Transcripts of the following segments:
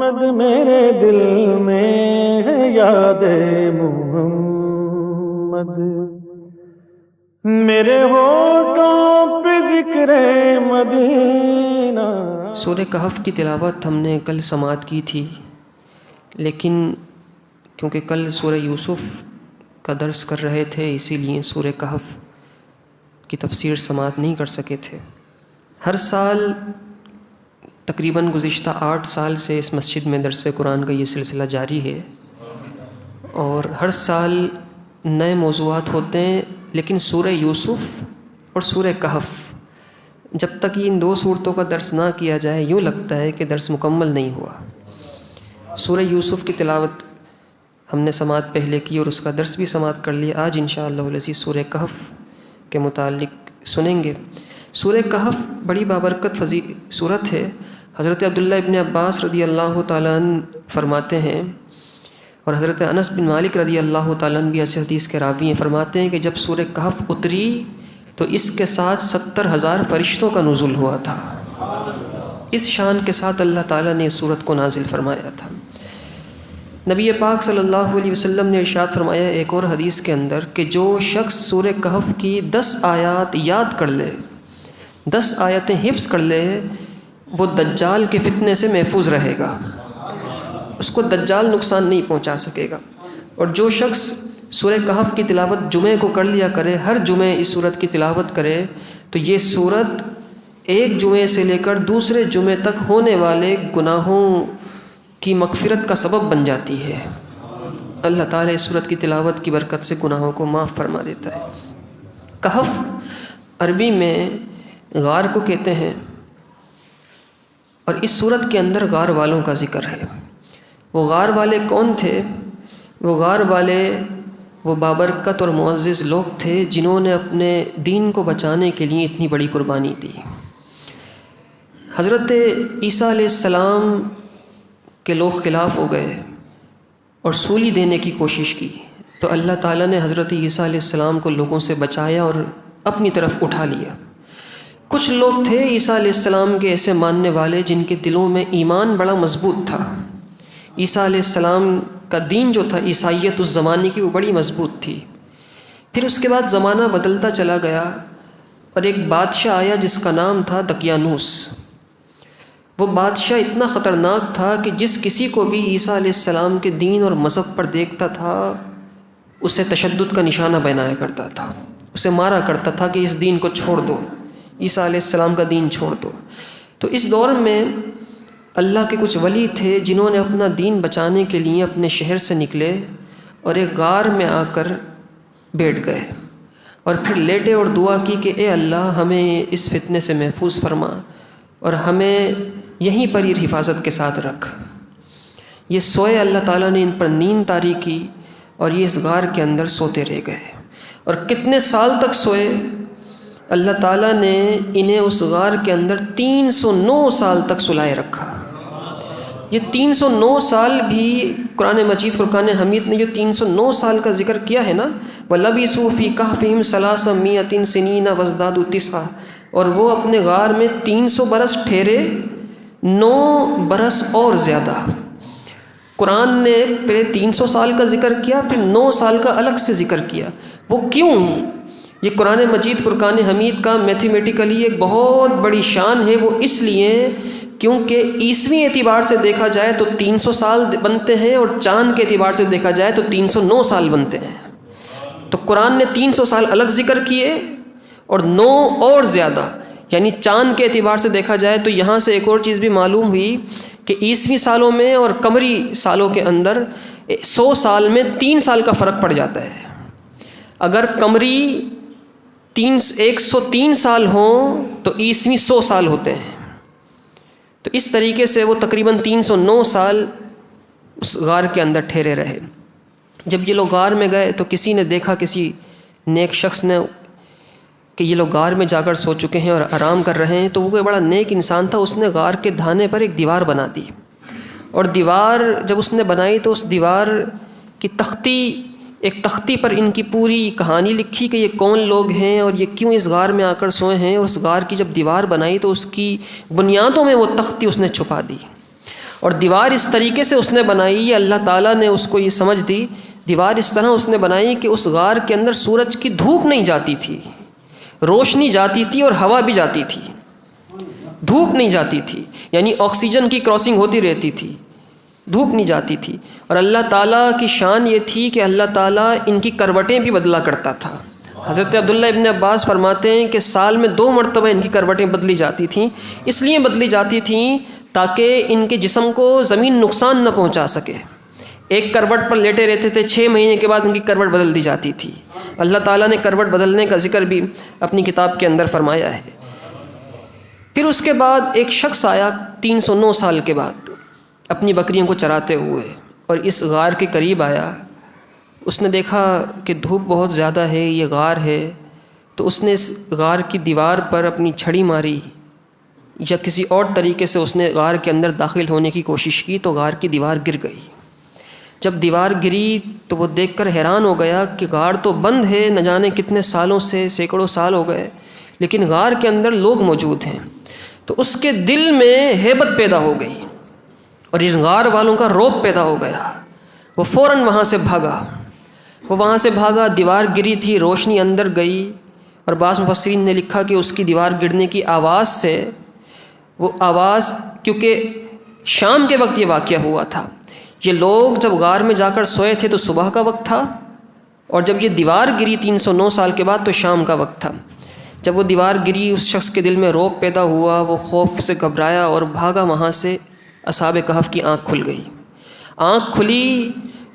محمد میرے دل میں ہے یاد محمد، میرے ہونٹوں پہ ذکر مدینہ۔ سورہ کہف کی تلاوت ہم نے کل سماعت کی تھی، لیکن کیونکہ کل سورہ یوسف کا درس کر رہے تھے اسی لیے سورہ کہف کی تفسیر سماعت نہیں کر سکے تھے۔ ہر سال تقریباً گزشتہ 8 سال سے اس مسجد میں درس قرآن کا یہ سلسلہ جاری ہے، اور ہر سال نئے موضوعات ہوتے ہیں، لیکن سورہ یوسف اور سورہ کہف جب تک ان 2 صورتوں کا درس نہ کیا جائے یوں لگتا ہے کہ درس مکمل نہیں ہوا۔ سورہ یوسف کی تلاوت ہم نے سماعت پہلے کی اور اس کا درس بھی سماعت کر لیا۔ آج انشاءاللہ العزیز سورہ کہف کے متعلق سنیں گے۔ سورہ کہف بڑی بابرکت سورت ہے۔ حضرت عبداللہ ابن عباس رضی اللہ تعالیٰ عنہ فرماتے ہیں، اور حضرت انس بن مالک رضی اللہ تعالیٰ عنہ بھی ایسے حدیث کے راوی ہیں، فرماتے ہیں کہ جب سورہ کہف اتری تو اس کے ساتھ 70,000 فرشتوں کا نزول ہوا تھا۔ اس شان کے ساتھ اللہ تعالیٰ نے اس سورت کو نازل فرمایا تھا۔ نبی پاک صلی اللہ علیہ وسلم نے ارشاد فرمایا ایک اور حدیث کے اندر کہ جو شخص سورہ کہف کی 10 آیات یاد کر لے، 10 آیتیں حفظ کر لے، وہ دجال کے فتنے سے محفوظ رہے گا، اس کو دجال نقصان نہیں پہنچا سکے گا۔ اور جو شخص سورہ کہف کی تلاوت جمعے کو کر لیا کرے، ہر جمعے اس سورت کی تلاوت کرے، تو یہ سورت ایک جمعے سے لے کر دوسرے جمعے تک ہونے والے گناہوں کی مغفرت کا سبب بن جاتی ہے۔ اللہ تعالیٰ اس سورت کی تلاوت کی برکت سے گناہوں کو معاف فرما دیتا ہے۔ کہف عربی میں غار کو کہتے ہیں، اور اس سورت کے اندر غار والوں کا ذکر ہے۔ وہ غار والے کون تھے؟ وہ غار والے وہ بابرکت اور معزز لوگ تھے جنہوں نے اپنے دین کو بچانے کے لیے اتنی بڑی قربانی دی۔ حضرت عیسیٰ علیہ السلام کے لوگ خلاف ہو گئے اور سولی دینے کی کوشش کی، تو اللہ تعالیٰ نے حضرت عیسیٰ علیہ السلام کو لوگوں سے بچایا اور اپنی طرف اٹھا لیا۔ کچھ لوگ تھے عیسیٰ علیہ السلام کے ایسے ماننے والے جن کے دلوں میں ایمان بڑا مضبوط تھا۔ عیسیٰ علیہ السلام کا دین جو تھا، عیسائیت اس زمانے کی، وہ بڑی مضبوط تھی۔ پھر اس کے بعد زمانہ بدلتا چلا گیا اور ایک بادشاہ آیا جس کا نام تھا دقیانوس۔ وہ بادشاہ اتنا خطرناک تھا کہ جس کسی کو بھی عیسیٰ علیہ السلام کے دین اور مذہب پر دیکھتا تھا اسے تشدد کا نشانہ بنایا کرتا تھا، اسے مارا کرتا تھا کہ اس دین کو چھوڑ دو، عیسیٰ علیہ السلام کا دین چھوڑ دو۔ تو اس دور میں اللہ کے کچھ ولی تھے جنہوں نے اپنا دین بچانے کے لیے اپنے شہر سے نکلے اور ایک غار میں آ کر بیٹھ گئے، اور پھر لیٹے اور دعا کی کہ اے اللہ ہمیں اس فتنے سے محفوظ فرما اور ہمیں یہیں پر یہ حفاظت کے ساتھ رکھ۔ یہ سوئے، اللہ تعالیٰ نے ان پر نیند طاری کی اور یہ اس غار کے اندر سوتے رہ گئے۔ اور کتنے سال تک سوئے؟ اللہ تعالیٰ نے انہیں اس غار کے اندر 309 سال تک سلائے رکھا۔ یہ 309 سال بھی قرآن مجید فرقان حمید نے جو 309 سال کا ذکر کیا ہے نا، وَلَبِثُوا فِي كَهْفِهِمْ 300 سِنِينَ وَازْدَادُوا 9، اور وہ اپنے غار میں 300 برس ٹھہرے، 9 برس اور زیادہ۔ قرآن نے پہلے 300 سال کا ذکر کیا، پھر 9 سال کا الگ سے ذکر کیا۔ وہ کیوں؟ یہ قرآن مجید فرقان حمید کا میتھمیٹیکلی ایک بہت بڑی شان ہے۔ وہ اس لیے کیونکہ عیسوی اعتبار سے دیکھا جائے تو 300 سال بنتے ہیں، اور چاند کے اعتبار سے دیکھا جائے تو 309 سال بنتے ہیں۔ تو قرآن نے 300 سال الگ ذکر کیے اور 9 اور زیادہ، یعنی چاند کے اعتبار سے دیکھا جائے تو یہاں سے ایک اور چیز بھی معلوم ہوئی کہ عیسوی سالوں میں اور قمری سالوں کے اندر 100 سال میں 3 سال کا فرق پڑ جاتا ہے۔ اگر قمری 103 سال ہوں تو عیسوی 100 سال ہوتے ہیں۔ تو اس طریقے سے وہ تقریباً 309 سال اس غار کے اندر ٹھہرے رہے۔ جب یہ لوگ غار میں گئے تو کسی نے دیکھا، کسی نیک شخص نے، کہ یہ لوگ غار میں جا کر سو چکے ہیں اور آرام کر رہے ہیں، تو وہ کوئی بڑا نیک انسان تھا، اس نے غار کے دھانے پر ایک دیوار بنا دی، اور دیوار جب اس نے بنائی تو اس دیوار کی ایک تختی پر ان کی پوری کہانی لکھی کہ یہ کون لوگ ہیں اور یہ کیوں اس غار میں آ کر سوئے ہیں۔ اور اس غار کی جب دیوار بنائی تو اس کی بنیادوں میں وہ تختی اس نے چھپا دی، اور دیوار اس طریقے سے اس نے بنائی، یہ اللہ تعالیٰ نے اس کو یہ سمجھ دی، دیوار اس طرح اس نے بنائی کہ اس غار کے اندر سورج کی دھوپ نہیں جاتی تھی، روشنی جاتی تھی اور ہوا بھی جاتی تھی، دھوپ نہیں جاتی تھی، یعنی آکسیجن کی کراسنگ ہوتی رہتی تھی، دھوپ نہیں جاتی تھی۔ اور اللہ تعالیٰ کی شان یہ تھی کہ اللہ تعالیٰ ان کی کروٹیں بھی بدلا کرتا تھا۔ حضرت عبداللہ ابن عباس فرماتے ہیں کہ سال میں 2 مرتبہ ان کی کروٹیں بدلی جاتی تھیں، اس لیے بدلی جاتی تھیں تاکہ ان کے جسم کو زمین نقصان نہ پہنچا سکے۔ ایک کروٹ پر لیٹے رہتے تھے، 6 مہینے کے بعد ان کی کروٹ بدل دی جاتی تھی۔ اللہ تعالیٰ نے کروٹ بدلنے کا ذکر بھی اپنی کتاب کے اندر فرمایا ہے۔ پھر اس کے بعد ایک شخص آیا 309 سال کے بعد اپنی بکریوں کو چراتے ہوئے، اور اس غار کے قریب آیا۔ اس نے دیکھا کہ دھوپ بہت زیادہ ہے، یہ غار ہے، تو اس نے اس غار کی دیوار پر اپنی چھڑی ماری یا کسی اور طریقے سے اس نے غار کے اندر داخل ہونے کی کوشش کی، تو غار کی دیوار گر گئی۔ جب دیوار گری تو وہ دیکھ کر حیران ہو گیا کہ غار تو بند ہے، نہ جانے کتنے سالوں سے، سینکڑوں سال ہو گئے، لیکن غار کے اندر لوگ موجود ہیں۔ تو اس کے دل میں ہیبت پیدا ہو گئی اور ان غار والوں کا رعب پیدا ہو گیا۔ وہ فوراً وہاں سے بھاگا، دیوار گری تھی، روشنی اندر گئی، اور بعض مفسرین نے لکھا کہ اس کی دیوار گرنے کی آواز سے، وہ آواز کیونکہ شام کے وقت یہ واقعہ ہوا تھا، یہ لوگ جب غار میں جا کر سوئے تھے تو صبح کا وقت تھا، اور جب یہ دیوار گری 309 سال کے بعد تو شام کا وقت تھا۔ جب وہ دیوار گری اس شخص کے دل میں رعب پیدا ہوا، وہ خوف سے گھبرایا اور بھاگا وہاں سے۔ اصحاب کہف کی آنکھ کھل گئی، آنکھ کھلی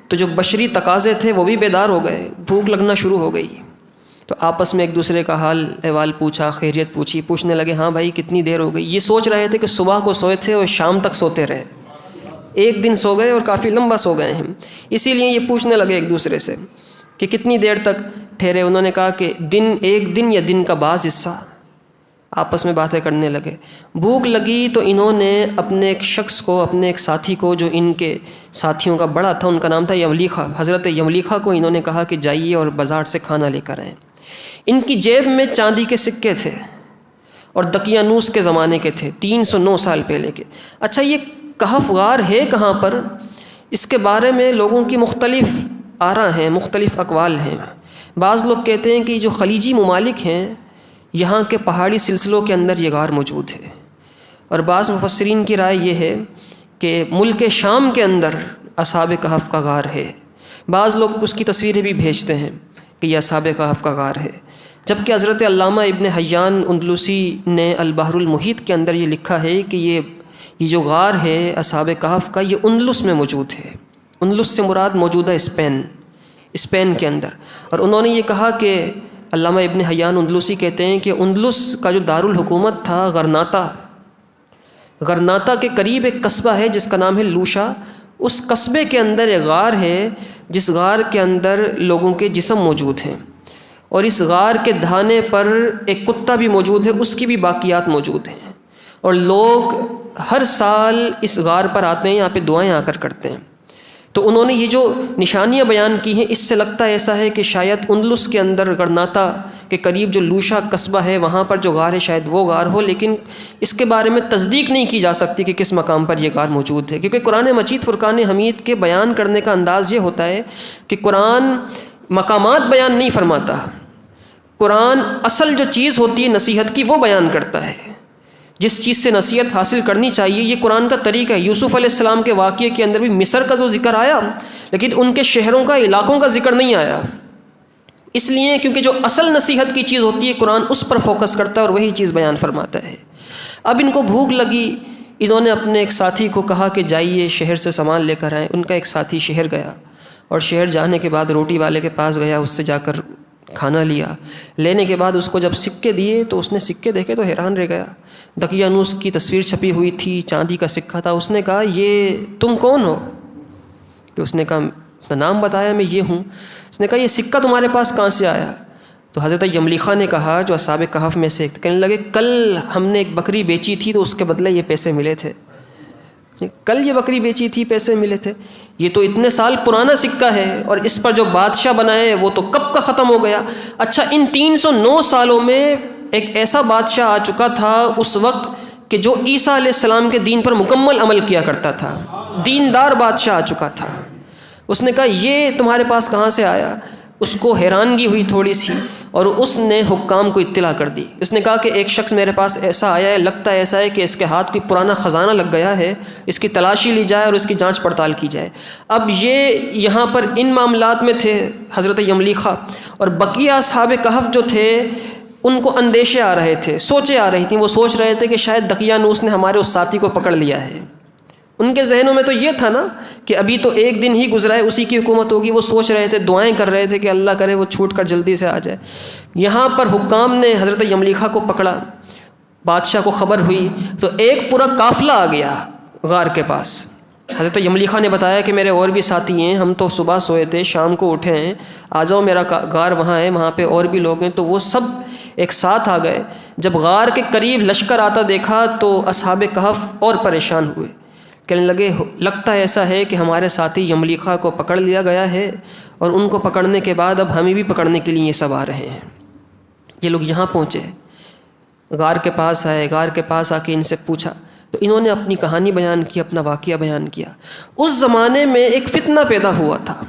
تو جو بشری تقاضے تھے وہ بھی بیدار ہو گئے، بھوک لگنا شروع ہو گئی، تو آپس میں ایک دوسرے کا حال احوال پوچھا، خیریت پوچھی، پوچھنے لگے ہاں بھائی کتنی دیر ہو گئی۔ یہ سوچ رہے تھے کہ صبح کو سوئے تھے اور شام تک سوتے رہے، ایک دن سو گئے اور کافی لمبا سو گئے ہیں، اسی لیے یہ پوچھنے لگے ایک دوسرے سے کہ کتنی دیر تک ٹھہرے۔ انہوں نے کہا کہ ایک دن یا دن کا بعض حصہ۔ آپس میں باتیں کرنے لگے، بھوک لگی تو انہوں نے اپنے ایک شخص کو، اپنے ایک ساتھی کو جو ان کے ساتھیوں کا بڑا تھا، ان کا نام تھا یملیخہ، حضرت یملیخہ کو انہوں نے کہا کہ جائیے اور بازار سے کھانا لے کر آئیں۔ ان کی جیب میں چاندی کے سکے تھے اور دقیانوس کے زمانے کے تھے، 309 سال پہلے کے۔ اچھا یہ کہف غار ہے کہاں پر؟ اس کے بارے میں لوگوں کی مختلف آراء ہیں، مختلف اقوال ہیں۔ بعض لوگ کہتے ہیں کہ جو خلیجی ممالک ہیں یہاں کے پہاڑی سلسلوں کے اندر یہ غار موجود ہے، اور بعض مفسرین کی رائے یہ ہے کہ ملک شام کے اندر اصحاب کہف کا غار ہے۔ بعض لوگ اس کی تصویریں بھی بھیجتے ہیں کہ یہ اصحاب کہف کا غار ہے، جبکہ حضرت علامہ ابن حیان اندلسی نے البحر المحیط کے اندر یہ لکھا ہے کہ یہ جو غار ہے اصحاب کہف کا، یہ اندلس میں موجود ہے۔ اندلس سے مراد موجودہ اسپین کے اندر، اور انہوں نے یہ کہا کہ علامہ ابن حیان اندلسی کہتے ہیں کہ اندلس کا جو دارالحکومت تھا غرناطہ کے قریب ایک قصبہ ہے جس کا نام ہے لوشا، اس قصبے کے اندر ایک غار ہے جس غار کے اندر لوگوں کے جسم موجود ہیں، اور اس غار کے دھانے پر ایک کتا بھی موجود ہے، اس کی بھی باقیات موجود ہیں، اور لوگ ہر سال اس غار پر آتے ہیں، یہاں پہ دعائیں آ کر کرتے ہیں۔ تو انہوں نے یہ جو نشانیاں بیان کی ہیں، اس سے لگتا ہے ایسا ہے کہ شاید اندلس کے اندر غرناطہ کے قریب جو لوشا قصبہ ہے وہاں پر جو غار ہے شاید وہ غار ہو، لیکن اس کے بارے میں تصدیق نہیں کی جا سکتی کہ کس مقام پر یہ غار موجود ہے، کیونکہ قرآن مجید فرقان حمید کے بیان کرنے کا انداز یہ ہوتا ہے کہ قرآن مقامات بیان نہیں فرماتا، قرآن اصل جو چیز ہوتی ہے نصیحت کی وہ بیان کرتا ہے، جس چیز سے نصیحت حاصل کرنی چاہیے، یہ قرآن کا طریقہ ہے۔ یوسف علیہ السلام کے واقعے کے اندر بھی مصر کا جو ذکر آیا، لیکن ان کے شہروں کا، علاقوں کا ذکر نہیں آیا، اس لیے کیونکہ جو اصل نصیحت کی چیز ہوتی ہے قرآن اس پر فوکس کرتا ہے اور وہی چیز بیان فرماتا ہے۔ اب ان کو بھوک لگی، انہوں نے اپنے ایک ساتھی کو کہا کہ جائیے شہر سے سامان لے کر آئیں۔ ان کا ایک ساتھی شہر گیا، اور شہر جانے کے بعد روٹی والے کے پاس گیا، اس سے جا کر کھانا لیا۔ لینے کے بعد اس کو جب سکے دیے تو اس نے سکے دیکھے تو حیران رہ گیا۔ دقیانوس کی تصویر چھپی ہوئی تھی، چاندی کا سکہ تھا۔ اس نے کہا یہ تم کون ہو؟ تو اس نے کہا اپنا نام بتایا، میں یہ ہوں۔ اس نے کہا یہ سکہ تمہارے پاس کہاں سے آیا؟ تو حضرت یملیخہ نے کہا، جو اصحاب کہف میں سے کہنے لگے کل ہم نے ایک بکری بیچی تھی تو اس کے بدلے یہ پیسے ملے تھے، کل یہ بکری بیچی تھی پیسے ملے تھے، یہ تو اتنے سال پرانا سکہ ہے اور اس پر جو بادشاہ بنا ہے وہ تو کب کا ختم ہو گیا۔ اچھا ان 309 سالوں میں ایک ایسا بادشاہ آ چکا تھا اس وقت کہ جو عیسیٰ علیہ السلام کے دین پر مکمل عمل کیا کرتا تھا، دیندار بادشاہ آ چکا تھا، اس نے کہا یہ تمہارے پاس کہاں سے آیا؟ اس کو حیرانگی ہوئی تھوڑی سی، اور اس نے حکام کو اطلاع کر دی۔ اس نے کہا کہ ایک شخص میرے پاس ایسا آیا ہے، لگتا ہے ایسا ہے کہ اس کے ہاتھ کوئی پرانا خزانہ لگ گیا ہے، اس کی تلاشی لی جائے اور اس کی جانچ پڑتال کی جائے۔ اب یہ یہاں پر ان معاملات میں تھے حضرت یملیخا، اور بقیہ اصحاب کہف جو تھے ان کو اندیشے آ رہے تھے، سوچیں آ رہی تھیں، وہ سوچ رہے تھے کہ شاید دقیانوس نے ہمارے اس ساتھی کو پکڑ لیا ہے۔ ان کے ذہنوں میں تو یہ تھا نا کہ ابھی تو ایک دن ہی گزرا ہے، اسی کی حکومت ہوگی، وہ سوچ رہے تھے، دعائیں کر رہے تھے کہ اللہ کرے وہ چھوٹ کر جلدی سے آ جائے۔ یہاں پر حکام نے حضرت یملیخا کو پکڑا، بادشاہ کو خبر ہوئی تو ایک پورا قافلہ آ گیا غار کے پاس۔ حضرت یملیخا نے بتایا کہ میرے اور بھی ساتھی ہیں، ہم تو صبح سوئے تھے، شام کو اٹھے ہیں، آ جاؤ، میرا غار وہاں ہے، وہاں پہ اور بھی لوگ ہیں۔ تو وہ سب ایک ساتھ آ گئے۔ جب غار کے قریب لشکر آتا دیکھا تو اصحاب کہف اور پریشان ہوئے، کہنے لگے لگتا ہے ایسا ہے کہ ہمارے ساتھی یملیخا کو پکڑ لیا گیا ہے، اور ان کو پکڑنے کے بعد اب ہمیں بھی پکڑنے کے لیے یہ سب آ رہے ہیں۔ یہ لوگ یہاں پہنچے، غار کے پاس آئے، غار کے پاس آ کے ان سے پوچھا تو انہوں نے اپنی کہانی بیان کی، اپنا واقعہ بیان کیا۔ اس زمانے میں ایک فتنہ پیدا ہوا تھا۔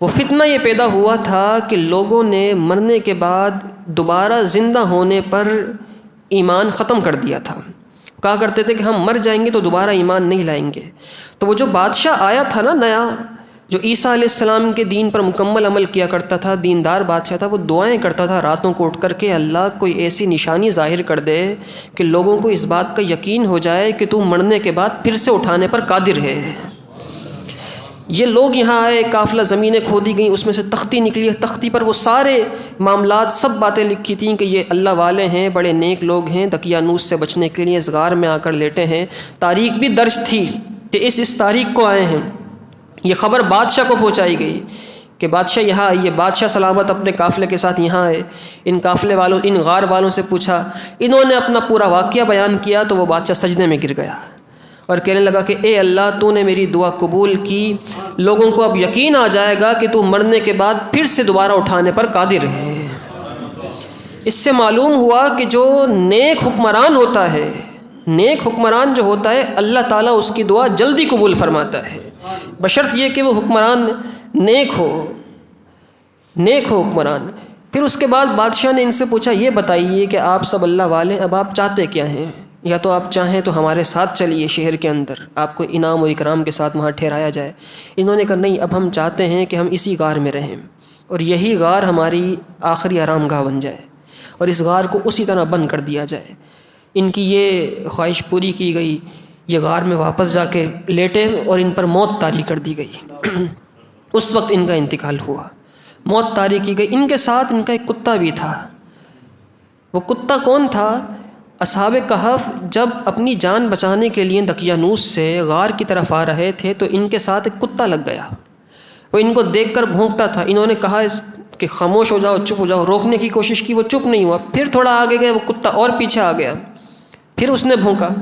وہ فتنہ یہ پیدا ہوا تھا کہ لوگوں نے مرنے کے بعد دوبارہ زندہ ہونے پر ایمان ختم کر دیا تھا۔ کہا کرتے تھے کہ ہم مر جائیں گے تو دوبارہ ایمان نہیں لائیں گے۔ تو وہ جو بادشاہ آیا تھا نا نیا، جو عیسیٰ علیہ السلام کے دین پر مکمل عمل کیا کرتا تھا، دیندار بادشاہ تھا، وہ دعائیں کرتا تھا راتوں کو اٹھ کر کے اللہ کوئی ایسی نشانی ظاہر کر دے کہ لوگوں کو اس بات کا یقین ہو جائے کہ تو مرنے کے بعد پھر سے اٹھانے پر قادر ہے۔ یہ لوگ یہاں آئے، قافلہ زمینیں کھودی گئیں، اس میں سے تختی نکلی، تختی پر وہ سارے معاملات، سب باتیں لکھی تھیں کہ یہ اللہ والے ہیں، بڑے نیک لوگ ہیں، دقیانوس سے بچنے کے لیے اس غار میں آ کر لیٹے ہیں۔ تاریخ بھی درج تھی کہ اس تاریخ کو آئے ہیں۔ یہ خبر بادشاہ کو پہنچائی گئی کہ بادشاہ یہاں آئیے۔ بادشاہ سلامت اپنے قافلے کے ساتھ یہاں آئے۔ ان قافلے والوں، ان غار والوں سے پوچھا، انہوں نے اپنا پورا واقعہ بیان کیا تو وہ بادشاہ سجدے میں گر گیا اور کہنے لگا کہ اے اللہ، تو نے میری دعا قبول کی، لوگوں کو اب یقین آ جائے گا کہ تو مرنے کے بعد پھر سے دوبارہ اٹھانے پر قادر ہے۔ اس سے معلوم ہوا کہ جو نیک حکمران ہوتا ہے، نیک حکمران جو ہوتا ہے، اللہ تعالیٰ اس کی دعا جلدی قبول فرماتا ہے، بشرط یہ کہ وہ حکمران نیک ہو حکمران۔ پھر اس کے بعد بادشاہ نے ان سے پوچھا، یہ بتائیے کہ آپ سب اللہ والے ہیں، اب آپ چاہتے کیا ہیں؟ یا تو آپ چاہیں تو ہمارے ساتھ چلیے شہر کے اندر، آپ کو انعام و اکرام کے ساتھ وہاں ٹھہرایا جائے۔ انہوں نے کہا نہیں، اب ہم چاہتے ہیں کہ ہم اسی غار میں رہیں، اور یہی غار ہماری آخری آرام گاہ بن جائے، اور اس غار کو اسی طرح بند کر دیا جائے۔ ان کی یہ خواہش پوری کی گئی، یہ غار میں واپس جا کے لیٹے اور ان پر موت طاری کر دی گئی۔ اس وقت ان کا انتقال ہوا، موت طاری کی گئی۔ ان کے ساتھ ان کا ایک کتا بھی تھا۔ وہ کتا کون تھا؟ اصحاب کہف جب اپنی جان بچانے کے لیے دقیانوس سے غار کی طرف آ رہے تھے تو ان کے ساتھ ایک کتا لگ گیا۔ وہ ان کو دیکھ کر بھونکتا تھا۔ انہوں نے کہا کہ خاموش ہو جاؤ، چپ ہو جاؤ، روکنے کی کوشش کی، وہ چپ نہیں ہوا۔ پھر تھوڑا آگے گئے، وہ کتا اور پیچھے آ گیا، پھر اس نے بھونکا۔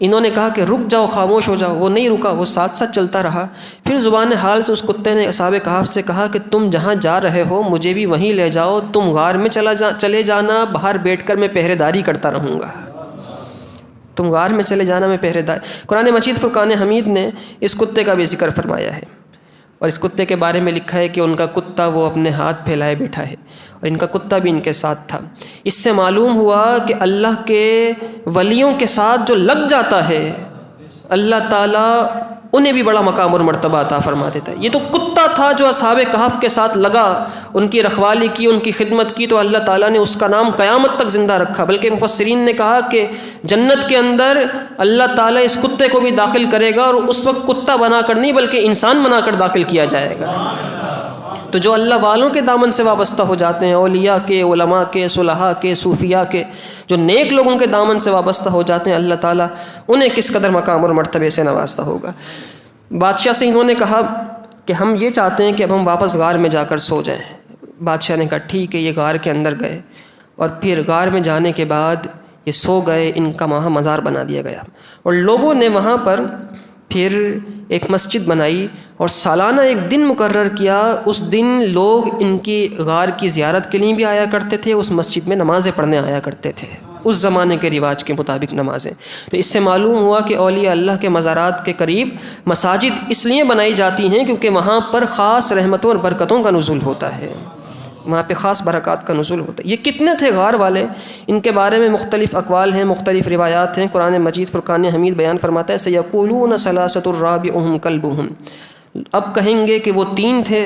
انہوں نے کہا کہ رک جاؤ، خاموش ہو جاؤ، وہ نہیں رکا، وہ ساتھ ساتھ چلتا رہا۔ پھر زبان حال سے اس کتے نے اصحاب کہف سے کہا کہ تم جہاں جا رہے ہو مجھے بھی وہیں لے جاؤ، تم غار میں چلے جانا، باہر بیٹھ کر میں پہرے داری کرتا رہوں گا۔ تم غار میں چلے جانا، میں پہرے داری۔ قرآن مجید فرقان حمید نے اس کتے کا بھی ذکر فرمایا ہے، اور اس کتے کے بارے میں لکھا ہے کہ ان کا کتا وہ اپنے ہاتھ پھیلائے بیٹھا ہے، اور ان کا کتا بھی ان کے ساتھ تھا۔ اس سے معلوم ہوا کہ اللہ کے ولیوں کے ساتھ جو لگ جاتا ہے، اللہ تعالیٰ انہیں بھی بڑا مقام اور مرتبہ عطا فرما دیتا ہے۔ یہ تو کتا تھا جو اصحاب کہف کے ساتھ لگا، ان کی رکھوالی کی، ان کی خدمت کی، تو اللہ تعالیٰ نے اس کا نام قیامت تک زندہ رکھا۔ بلکہ مفسرین نے کہا کہ جنت کے اندر اللہ تعالیٰ اس کتے کو بھی داخل کرے گا، اور اس وقت کتا بنا کر نہیں بلکہ انسان بنا کر داخل کیا جائے گا۔ تو جو اللہ والوں کے دامن سے وابستہ ہو جاتے ہیں، اولیاء کے، علماء کے، صلحاء کے، صوفیاء کے، جو نیک لوگوں کے دامن سے وابستہ ہو جاتے ہیں، اللہ تعالیٰ انہیں کس قدر مقام اور مرتبے سے نوازتا ہوگا۔ بادشاہ سے انہوں نے کہا کہ ہم یہ چاہتے ہیں کہ اب ہم واپس غار میں جا کر سو جائیں۔ بادشاہ نے کہا ٹھیک ہے۔ یہ غار کے اندر گئے، اور پھر غار میں جانے کے بعد یہ سو گئے، ان کا وہاں مزار بنا دیا گیا، اور لوگوں نے وہاں پر پھر ایک مسجد بنائی اور سالانہ ایک دن مقرر کیا، اس دن لوگ ان کی غار کی زیارت کے لیے بھی آیا کرتے تھے، اس مسجد میں نمازیں پڑھنے آیا کرتے تھے، اس زمانے کے رواج کے مطابق نمازیں۔ تو اس سے معلوم ہوا کہ اولیاء اللہ کے مزارات کے قریب مساجد اس لیے بنائی جاتی ہیں کیونکہ وہاں پر خاص رحمتوں اور برکتوں کا نزول ہوتا ہے، وہاں پہ خاص برکات کا نزول ہوتا ہے۔ یہ کتنے تھے غار والے، ان کے بارے میں مختلف اقوال ہیں، مختلف روایات ہیں۔ قرآن مجید فرقان حمید بیان فرماتا ہے سَيَقُولُونَ ثَلَاثَةٌ رَابِعُهُمْ كَلْبُهُمْ، اب کہیں گے کہ وہ 3 تھے،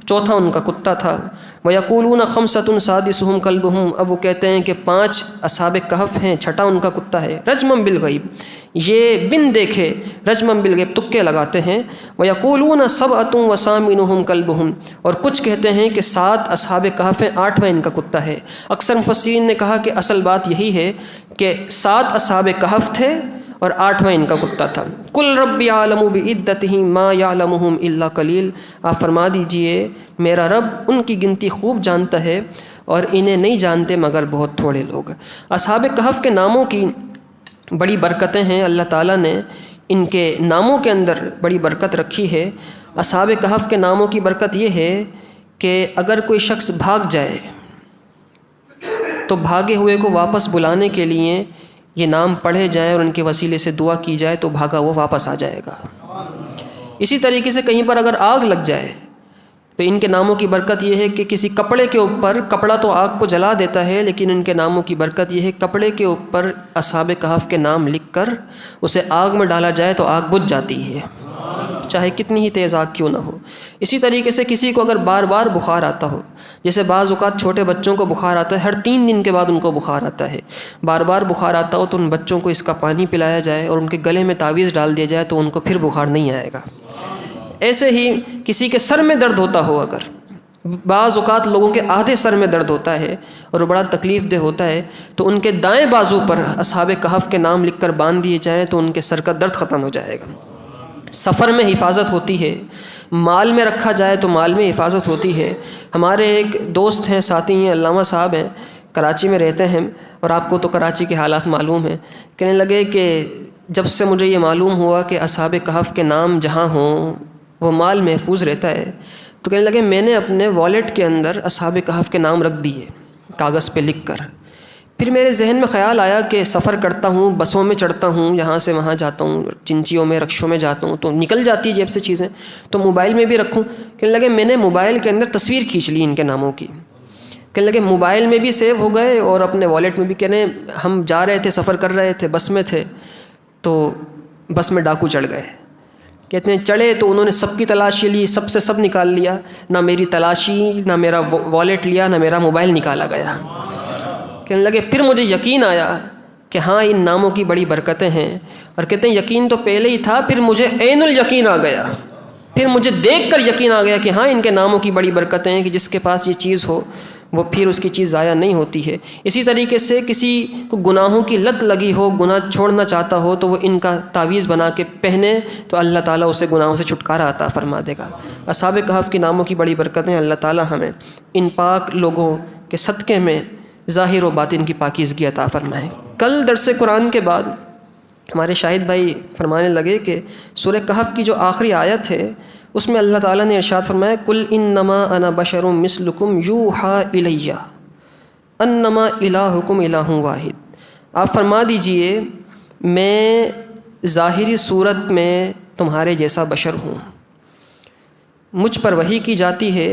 چوتھا ان کا کتا تھا۔ وَيَقُولُونَ خَمْسَةٌ سَادِسُهُمْ كَلْبُهُمْ، اب وہ کہتے ہیں کہ 5 اصحاب کہف ہیں، چھٹا ان کا کتا ہے۔ رجمًا بالغیب، یہ بن دیکھے، رجمًا بالغیب تکے لگاتے ہیں۔ وَيَقُولُونَ سَبْعَةٌ وَثَامِنُهُمْ كَلْبُهُمْ، اور کچھ کہتے ہیں کہ 7 اصحاب کہف ہیں، 8واں ان کا کتا ہے۔ اکثر مفسرین نے کہا کہ اصل بات یہی ہے کہ 7 اصحاب کہف تھے اور 8واں ان کا کتا تھا۔ قُلْ رَبِّ يَعْلَمُ بِعِدَّتِهِم مَا يَعْلَمُهُمْ إِلَّا قَلِيلٌ، آپ فرما دیجئے میرا رب ان کی گنتی خوب جانتا ہے اور انہیں نہیں جانتے مگر بہت تھوڑے لوگ۔ اصحاب کہف کے ناموں کی بڑی برکتیں ہیں، اللہ تعالیٰ نے ان کے ناموں کے اندر بڑی برکت رکھی ہے۔ اصحاب کہف کے ناموں کی برکت یہ ہے کہ اگر کوئی شخص بھاگ جائے تو بھاگے ہوئے کو واپس بلانے کے لیے یہ نام پڑھے جائیں اور ان کے وسیلے سے دعا کی جائے تو بھاگا وہ واپس آ جائے گا۔ اسی طریقے سے کہیں پر اگر آگ لگ جائے تو ان کے ناموں کی برکت یہ ہے کہ کسی کپڑے کے اوپر، کپڑا تو آگ کو جلا دیتا ہے لیکن ان کے ناموں کی برکت یہ ہے کپڑے کے اوپر اصحاب کہف کے نام لکھ کر اسے آگ میں ڈالا جائے تو آگ بجھ جاتی ہے، چاہے کتنی ہی تیز آگ کیوں نہ ہو۔ اسی طریقے سے کسی کو اگر بار بار بخار آتا ہو، جیسے بعض اوقات چھوٹے بچوں کو بخار آتا ہے، ہر 3 دن کے بعد ان کو بخار آتا ہے، بار بار بخار آتا ہو تو ان بچوں کو اس کا پانی پلایا جائے اور ان کے گلے میں تعویذ ڈال دیا جائے تو ان کو پھر بخار نہیں آئے گا۔ ایسے ہی کسی کے سر میں درد ہوتا ہو، اگر بعض اوقات لوگوں کے آدھے سر میں درد ہوتا ہے اور وہ بڑا تکلیف دہ ہوتا ہے تو ان کے دائیں بازو پر اصحاب کہف کے نام لکھ کر باندھ دیے جائیں تو ان کے سر کا درد ختم ہو جائے گا۔ سفر میں حفاظت ہوتی ہے، مال میں رکھا جائے تو مال میں حفاظت ہوتی ہے۔ ہمارے ایک دوست ہیں، ساتھی ہیں، علامہ صاحب ہیں، کراچی میں رہتے ہیں اور آپ کو تو کراچی کے حالات معلوم ہیں۔ کہنے لگے کہ جب سے مجھے یہ معلوم ہوا کہ اصحاب کہف کے نام جہاں ہوں وہ مال محفوظ رہتا ہے تو کہنے لگے میں نے اپنے والیٹ کے اندر اصحاب کہف کے نام رکھ دیے کاغذ پہ لکھ کر۔ پھر میرے ذہن میں خیال آیا کہ سفر کرتا ہوں، بسوں میں چڑھتا ہوں، یہاں سے وہاں جاتا ہوں، چنچیوں میں، رکشوں میں جاتا ہوں تو نکل جاتی ہے جیب سے چیزیں، تو موبائل میں بھی رکھوں۔ کہنے لگے میں نے موبائل کے اندر تصویر کھینچ لی ان کے ناموں کی۔ کہنے لگے موبائل میں بھی سیو ہو گئے اور اپنے والیٹ میں بھی۔ کہنے ہم جا رہے تھے، سفر کر رہے تھے، بس میں تھے تو بس میں ڈاکو چڑھ گئے۔ کہتے ہیں چڑھے تو انہوں نے سب کی تلاشی لی، سب سے سب نکال لیا، نہ میری تلاشی، نہ میرا والیٹ لیا، نہ میرا موبائل نکالا گیا۔ کہنے لگے پھر مجھے یقین آیا کہ ہاں ان ناموں کی بڑی برکتیں ہیں، اور کہتے ہیں یقین تو پہلے ہی تھا، پھر مجھے عین الیقین آ گیا، پھر مجھے دیکھ کر یقین آ گیا کہ ہاں ان کے ناموں کی بڑی برکتیں ہیں کہ جس کے پاس یہ چیز ہو وہ پھر اس کی چیز ضائع نہیں ہوتی ہے۔ اسی طریقے سے کسی کو گناہوں کی لت لگی ہو، گناہ چھوڑنا چاہتا ہو تو وہ ان کا تعویذ بنا کے پہنے تو اللہ تعالیٰ اسے گناہوں سے چھٹکارا عطا فرما دے گا۔ اصحاب کہف کے ناموں کی بڑی برکتیں، اللہ تعالیٰ ہمیں ان پاک لوگوں کے صدقے میں ظاہر و باطن کی پاکیزگی عطا فرمائے۔ کل درس قرآن کے بعد ہمارے شاہد بھائی فرمانے لگے کہ سورہ کہف کی جو آخری آیت ہے اس میں اللہ تعالیٰ نے ارشاد فرمایا قُلْ إِنَّمَا أَنَا بَشَرٌ مِثْلُكُمْ يُوحَىٰ إِلَيَّ أَنَّمَا إِلَٰهُكُمْ إِلَٰهٌ وَاحِدٌ، آپ فرما دیجئے میں ظاہری صورت میں تمہارے جیسا بشر ہوں، مجھ پر وحی کی جاتی ہے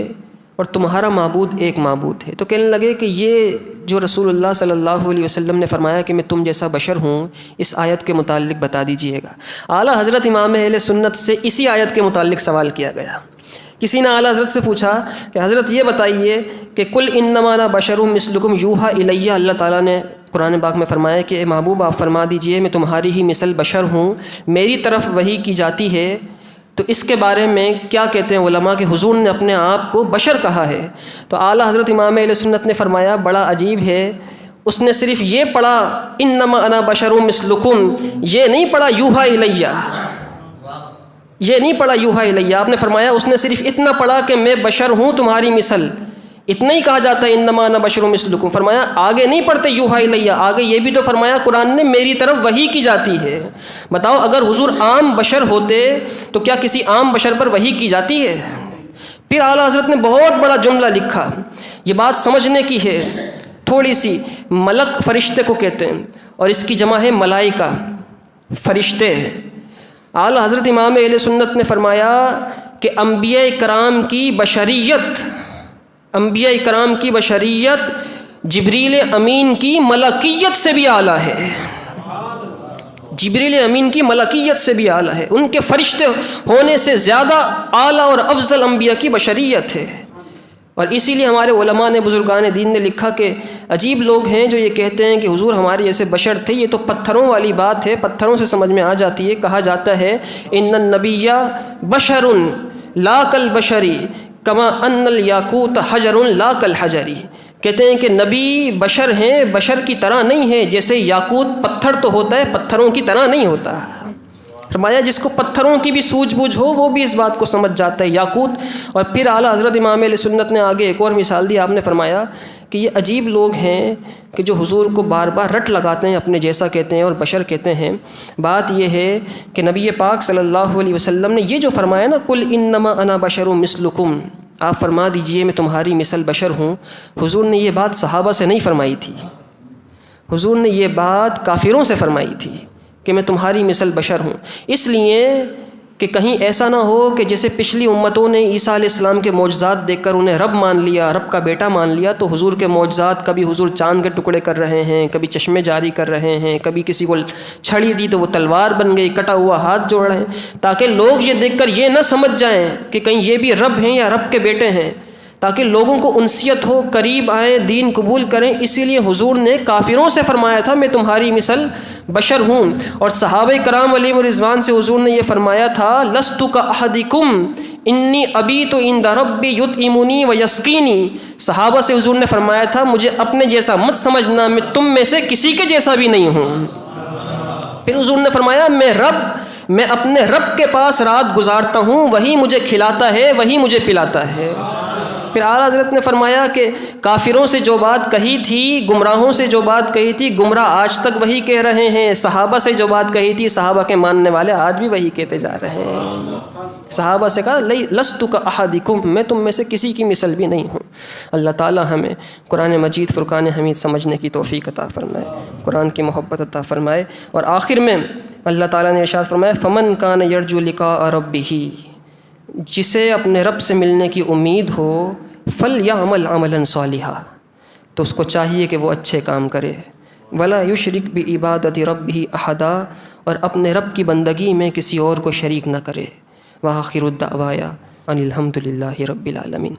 اور تمہارا معبود ایک معبود ہے۔ تو کہنے لگے کہ یہ جو رسول اللہ صلی اللہ علیہ وسلم نے فرمایا کہ میں تم جیسا بشر ہوں، اس آیت کے متعلق بتا دیجئے گا۔ اعلیٰ حضرت امام اہل سنت سے اسی آیت کے متعلق سوال کیا گیا۔ کسی نے اعلیٰ حضرت سے پوچھا کہ حضرت یہ بتائیے کہ قُلْ إِنَّمَا أَنَا بَشَرٌ مِثْلُكُمْ يُوحَىٰ إِلَيَّ، اللہ تعالیٰ نے قرآن پاک میں فرمایا کہ اے محبوب آپ فرما دیجئے میں تمہاری ہی مثل بشر ہوں، میری طرف وحی کی جاتی ہے۔ تو اس کے بارے میں کیا کہتے ہیں علماء کہ حضور نے اپنے آپ کو بشر کہا ہے۔ تو اعلیٰ حضرت امام اہل سنت نے فرمایا بڑا عجیب ہے، اس نے صرف یہ پڑھا انما انا بشر مثلکم، یہ نہیں پڑھا یوحا الیہ، یہ نہیں پڑھا یوحا الیہ، آپ نے فرمایا اس نے صرف اتنا پڑھا کہ میں بشر ہوں تمہاری مثل، اتنا ہی کہا جاتا ہے انما انا بشر مثلکم، فرمایا آگے نہیں پڑھتے یوحا الیہ، آگے یہ بھی تو فرمایا قرآن نے میری طرف وحی کی جاتی ہے، بتاؤ اگر حضور عام بشر ہوتے تو کیا کسی عام بشر پر وحی کی جاتی ہے؟ پھر اعلیٰ حضرت نے بہت بڑا جملہ لکھا، یہ بات سمجھنے کی ہے تھوڑی سی۔ ملک فرشتے کو کہتے ہیں اور اس کی جمع ہے ملائکہ، فرشتے۔ اعلیٰ حضرت امام اہل سنت نے فرمایا کہ انبیاء کرام کی بشریت جبریل امین کی ملکیت سے بھی اعلیٰ ہے، جبریل امین کی ملکیت سے بھی اعلیٰ ہے، ان کے فرشتے ہونے سے زیادہ اعلیٰ اور افضل انبیاء کی بشریت ہے۔ اور اسی لیے ہمارے علماء نے، بزرگان دین نے لکھا کہ عجیب لوگ ہیں جو یہ کہتے ہیں کہ حضور ہمارے جیسے بشر تھے، یہ تو پتھروں والی بات ہے، پتھروں سے سمجھ میں آ جاتی ہے۔ کہا جاتا ہے ان النبی بشر لا کالبشری کما ان الیاقوت حجر لا کالحجری، کہتے ہیں کہ نبی بشر ہیں، بشر کی طرح نہیں ہے، جیسے یاقوت پتھر تو ہوتا ہے، پتھروں کی طرح نہیں ہوتا۔ فرمایا جس کو پتھروں کی بھی سوجھ بوجھ ہو وہ بھی اس بات کو سمجھ جاتا ہے، یاقوت۔ اور پھر اعلیٰ حضرت امام علیہ سنت نے آگے ایک اور مثال دی، آپ نے فرمایا کہ یہ عجیب لوگ ہیں کہ جو حضور کو بار بار رٹ لگاتے ہیں، اپنے جیسا کہتے ہیں اور بشر کہتے ہیں۔ بات یہ ہے کہ نبی پاک صلی اللہ علیہ وسلم نے یہ جو فرمایا نا، قل انما انا بشر مثلکم، آپ فرما دیجئے میں تمہاری مثل بشر ہوں، حضور نے یہ بات صحابہ سے نہیں فرمائی تھی، حضور نے یہ بات کافروں سے فرمائی تھی کہ میں تمہاری مثل بشر ہوں۔ اس لیے کہ کہیں ایسا نہ ہو کہ جیسے پچھلی امتوں نے عیسیٰ علیہ السلام کے معجزات دیکھ کر انہیں رب مان لیا، رب کا بیٹا مان لیا، تو حضور کے معجزات، کبھی حضور چاند کے ٹکڑے کر رہے ہیں، کبھی چشمے جاری کر رہے ہیں، کبھی کسی کو چھڑی دی تو وہ تلوار بن گئی، کٹا ہوا ہاتھ جوڑ رہے ہیں، تاکہ لوگ یہ دیکھ کر یہ نہ سمجھ جائیں کہ کہیں یہ بھی رب ہیں یا رب کے بیٹے ہیں، تاکہ لوگوں کو انسیت ہو، قریب آئیں، دین قبول کریں۔ اسی لیے حضور نے کافروں سے فرمایا تھا میں تمہاری مثل بشر ہوں، اور صحابہ کرام علیہم رضوان سے حضور نے یہ فرمایا تھا لست کاحدکم انی ابیت عند ربی یطعمنی ویسقینی، صحابہ سے حضور نے فرمایا تھا مجھے اپنے جیسا مت سمجھنا، میں تم میں سے کسی کے جیسا بھی نہیں ہوں۔ پھر حضور نے فرمایا میں اپنے رب کے پاس رات گزارتا ہوں، وہی مجھے کھلاتا ہے، وہی مجھے پلاتا ہے۔ پھر اعلیٰ حضرت نے فرمایا کہ کافروں سے جو بات کہی تھی، گمراہوں سے جو بات کہی تھی، گمراہ آج تک وہی کہہ رہے ہیں، صحابہ سے جو بات کہی تھی، صحابہ کے ماننے والے آج بھی وہی کہتے جا رہے ہیں۔ صحابہ سے کہا لست کاحدکم، میں تم میں سے کسی کی مثل بھی نہیں ہوں۔ اللہ تعالی ہمیں قرآن مجید فرقان حمید سمجھنے کی توفیق عطا فرمائے، قرآن کی محبت عطا فرمائے۔ اور آخر میں اللہ تعالیٰ نے ارشاد فرمایا فمن کان یرجو لقاء ربہ، جسے اپنے رب سے ملنے کی امید ہو، فلیعمل عملا صالحا، تو اس کو چاہیے کہ وہ اچھے کام کرے، ولا یشرک بعبادۃ ربہ احدا، اور اپنے رب کی بندگی میں کسی اور کو شریک نہ کرے۔ وآخر الدعوایا ان الحمد للہ رب العالمین۔